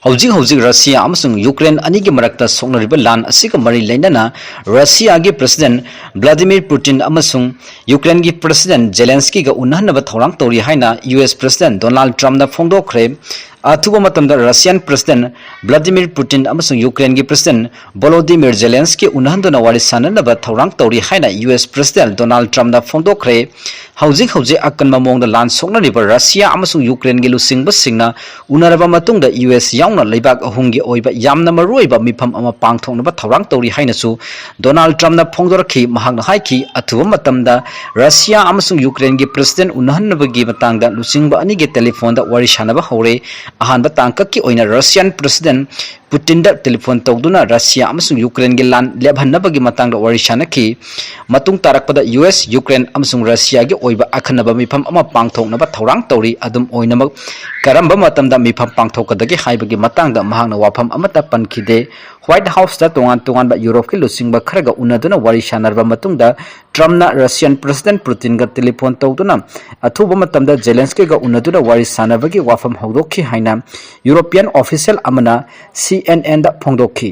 हौजिक हौजिक Russia अमसुंग Ukraine अनिगी मरक्ता सोक्नरिबा लान असिगा मरी लेनना रशिया गी प्रेसिडेंट व्लादिमीर पुतिन अमसुंग यूक्रेन गी प्रेसिडेंट जेलेंस्की गा उन्नहनबा थौरांग तौरी हाइना यूएस प्रेसिडेंट डोनाल्ड ट्रम्प ना फोंदोखरे अथुबा मतमदा रशियन प्रेसिडेंट व्लादिमीर पुतिन अमसुंग यूक्रेन गी प्रेसिडेंट वोलोदिमीर जेलेंस्की उन्नहनदुना वारी साननबा थौरांग तौरी हाइना यूएस प्रेसिडेंट डोनाल्ड ट्रम्प ना फोंदोखरे हौजिक हौजिक अकनबा मोंगदा लान सोक्नरिबा रशिया अमसुंग यूक्रेन गी लुसिंगबा सिंगना उनरबा मतुंगदा यूएस यावना लेबाक अहुंगी ओइबा यामना मरुइबा मिफम अमा पांगथोंनबा थौरांग तौरी हाइनासु डोनाल्ड ट्रम्प ना फोंदोरखी महांगना हाइखी अथुबा मतमदा रशिया अमसुंग यूक्रेन गी प्रेसिडेंट उन्नहनबगी मतंगदा लुसिंगबा अनिगे टेलीफोन दा वारी सानबा हौरे अहानबा तांककी ओइना रशियन प्रेसिडेंट पुतिन दा टेलीफोन तौदुना रशिया अमसुंग यूक्रेन गी लान लेबहन्नबगी मतंगदा वारी सानखी मतुंग तारकपदा यूएस यूक्रेन अमसुंग रशिया गी ओइबा अखनबा मिफम अमा पांगथोंनबा थौरांग तौरी अदुम ओइनमक करंबा मतमदा मिफम पांगथोकदगी हाइबगी मतंगदा महांगना वाफम अमता पनखिदे व्हाइट हाउस दा तोंगान यूरोप की लुसिंगबा खरगा उन्नदुना वारी सानरबा मतुंगदा ट्रम्पना रशियन प्रेसिडेंट पुतिन गा टेलीफोन तौदुना अथुबा मतमदा जेलेंस्की गा उन्नदुना वारी सानबगी वाफम हौदोखी हाइना यूरोपियन ऑफिशियल अमना CNN दा फोंदोखी।